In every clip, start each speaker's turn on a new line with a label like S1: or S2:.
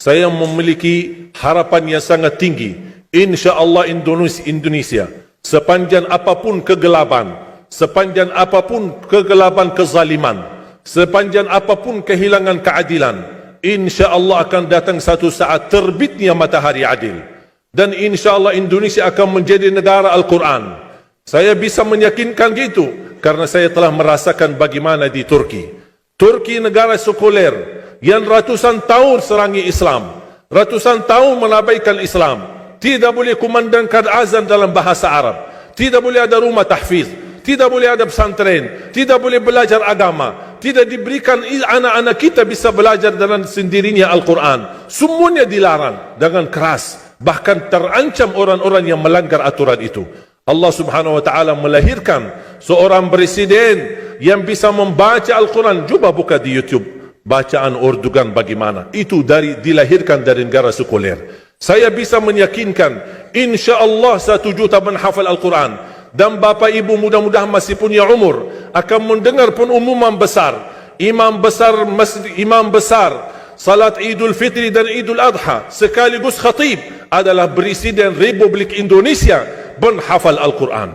S1: saya memiliki harapan yang sangat tinggi. InsyaAllah Indonesia, sepanjang apapun kegelapan, sepanjang apapun kegelapan kezaliman, sepanjang apapun kehilangan keadilan, InsyaAllah akan datang satu saat terbitnya matahari adil. Dan InsyaAllah Indonesia akan menjadi negara Al-Quran. Saya bisa meyakinkan gitu karena saya telah merasakan bagaimana di Turki. Turki negara sekuler yang ratusan tahun serangi Islam, ratusan tahun menabaikan Islam, tidak boleh kumandangkan azan dalam bahasa Arab, tidak boleh ada rumah tahfiz, tidak boleh ada pesantren, tidak boleh belajar agama, tidak diberikan anak-anak kita bisa belajar dengan sendirinya Al-Quran. Semuanya dilarang dengan keras, bahkan terancam orang-orang yang melanggar aturan itu. Allah subhanahu wa ta'ala melahirkan seorang presiden yang bisa membaca Al-Quran. Cuba buka di YouTube bacaan Erdogan bagaimana. Itu dilahirkan dari negara sekuler. Saya bisa meyakinkan InsyaAllah 1 juta menghafal Al-Quran. Dan bapa ibu mudah-mudahan masih punya umur akan mendengar pengumuman besar. Imam besar salat Idul Fitri dan Idul Adha sekaligus khatib adalah Presiden Republik Indonesia menghafal Al-Quran.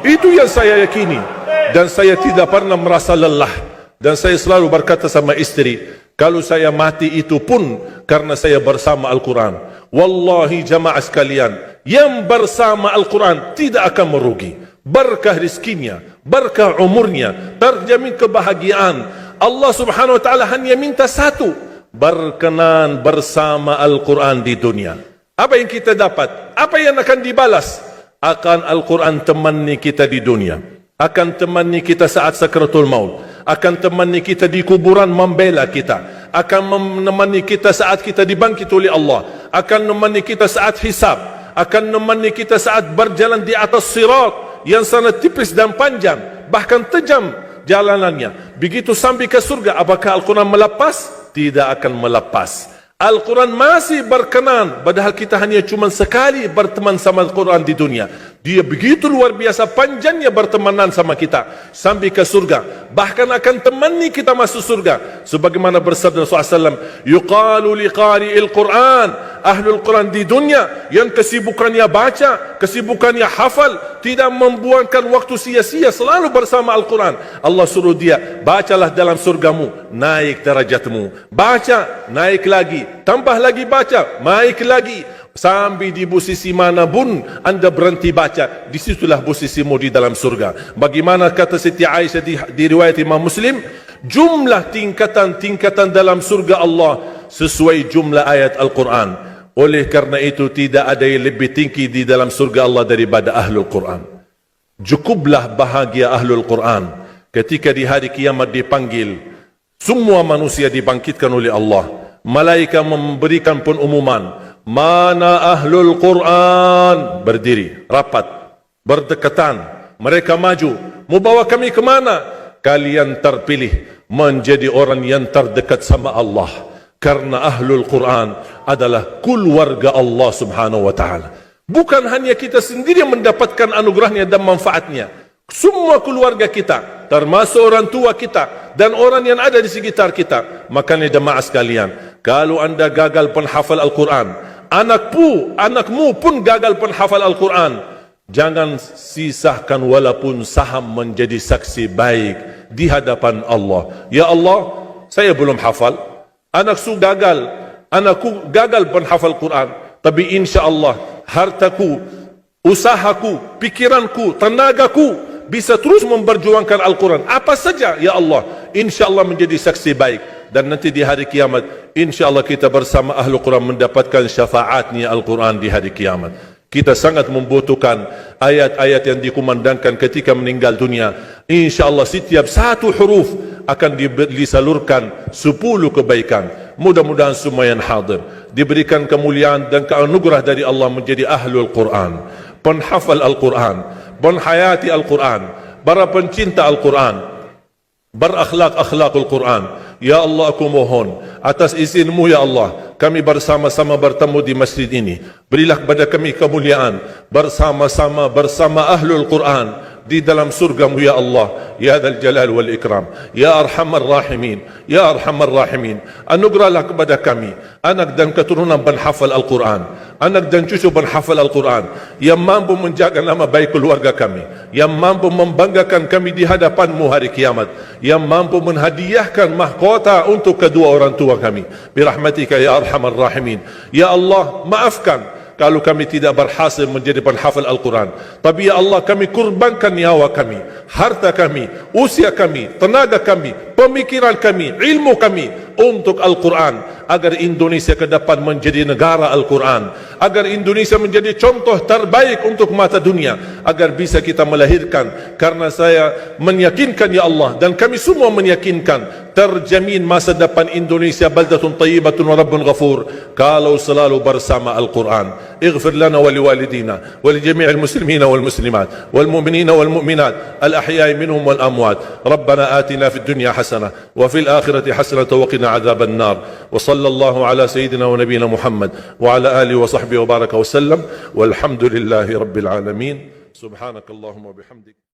S1: Itu yang saya yakini. Dan saya tidak pernah merasa lelah. Dan saya selalu berkata sama istri, kalau saya mati itu pun karena saya bersama Al-Quran. Wallahi jamaah sekalian, yang bersama Al-Quran tidak akan merugi. Berkah rizkinya, berkah umurnya, terjamin kebahagiaan. Allah subhanahu wa ta'ala hanya minta satu, berkenan bersama Al-Quran di dunia. Apa yang kita dapat? Apa yang akan dibalas? Akan Al-Quran temani kita di dunia, akan temani kita saat sakratul maut, akan temani kita di kuburan membela kita, akan menemani kita saat kita dibangkit oleh Allah, akan menemani kita saat hisab, akan menemani kita saat berjalan di atas sirat yang sangat tipis dan panjang, bahkan tajam jalanannya. Begitu sampai ke surga, apakah Al-Quran melepas? Tidak akan melepas. Al-Quran masih berkenan, padahal kita hanya cuma sekali berteman sama Al-Quran di dunia. Dia begitu luar biasa panjangnya bertemanan sama kita sampai ke surga. Bahkan akan temani kita masuk surga. Sebagaimana bersabda Rasulullah SAW, yuqalu liqari'il Quran, ahlul Quran di dunia yang kesibukannya baca, kesibukannya hafal, tidak membuangkan waktu sia-sia, selalu bersama Al-Quran. Allah suruh dia, bacalah dalam surgamu, naik derajatmu. Baca, naik lagi, tambah lagi baca, naik lagi. Sampai di posisi mana pun anda berhenti baca, disitulah posisimu di dalam surga. Bagaimana kata Siti Aisyah di riwayat Imam Muslim, jumlah tingkatan-tingkatan dalam surga Allah sesuai jumlah ayat Al-Quran. Oleh karena itu tidak ada yang lebih tinggi di dalam surga Allah daripada Ahlul Quran. Cukuplah bahagia Ahlul Quran ketika di hari kiamat dipanggil, semua manusia dibangkitkan oleh Allah. Malaikat memberikan pengumuman, mana Ahlul Quran? Berdiri, rapat, berdekatan. Mereka maju. Mau bawa kami ke mana? Kalian terpilih menjadi orang yang terdekat sama Allah. Karena Ahlul Quran adalah keluarga Allah subhanahu wa ta'ala. Bukan hanya kita sendiri yang mendapatkan anugerahnya dan manfaatnya. Semua keluarga kita, termasuk orang tua kita dan orang yang ada di sekitar kita. Makanya jemaah sekalian, kalau anda gagal penghafal Al-Quran, anakmu pun gagal penghafal Al-Quran, jangan sisakan walaupun saham menjadi saksi baik di hadapan Allah. Ya Allah, saya belum hafal, anakku gagal penghafal Quran, tapi insya-Allah hartaku, usahaku, pikiranku, tenagaku bisa terus memperjuangkan Al-Quran. Apa saja ya Allah, insya-Allah menjadi saksi baik. Dan nanti di hari kiamat, insya-Allah kita bersama Ahlul Quran mendapatkan syafaatnya Al-Quran di hari kiamat. Kita sangat membutuhkan ayat-ayat yang dikumandangkan ketika meninggal dunia. InsyaAllah setiap satu huruf akan disalurkan 10 kebaikan. Mudah-mudahan semua yang hadir diberikan kemuliaan dan keanugerah dari Allah menjadi Ahlul Quran, penghafal Al-Quran, penghayati Al-Quran, para pencinta Al-Quran, berakhlak-akhlakul Quran. Ya Allah, aku mohon atas izinmu ya Allah, kami bersama-sama bertemu di masjid ini. Berilah kepada kami kemuliaan bersama-sama bersama Ahlul Quran, di dalam surgamu ya Allah, ya Dzal Jalal wal Ikram, ya Arhamar Rahimin, ya Arhamar Rahimin. Anugerahlah kepada kami anak dan keturunan penghafal Al-Quran, anak dan cucu penghafal Al-Quran yang mampu menjaga nama baik keluarga kami, yang mampu membanggakan kami di hadapan-Mu hari kiamat, yang mampu menghadiahkan mahkota untuk kedua orang tua kami. Birahmatika ya Arhamar Rahimin. Ya Allah, maafkan kalau kami tidak berhasil menjadi penghafal Al-Quran. Tapi ya Allah, kami kurbankan nyawa kami, harta kami, usia kami, tenaga kami, pemikiran kami, ilmu kami untuk Al-Quran, agar Indonesia ke depan menjadi negara Al-Quran, agar Indonesia menjadi contoh terbaik untuk mata dunia, agar bisa kita melahirkan. Karena saya meyakinkan ya Allah, dan kami semua meyakinkan, terjamin masa depan Indonesia baldatun tayyibatun wa rabbun ghafur kalau selalu bersama Al-Quran. اغفر لنا ولوالدينا ولجميع المسلمين والمسلمات والمؤمنين والمؤمنات الأحياء منهم والأموات. ربنا آتنا في الدنيا حسنة وفي الآخرة حسنة وقنا عذاب النار. وصلى الله على سيدنا ونبينا محمد وعلى آله وصحبه وبارك وسلم والحمد لله رب العالمين. سبحانك اللهم وبحمدك.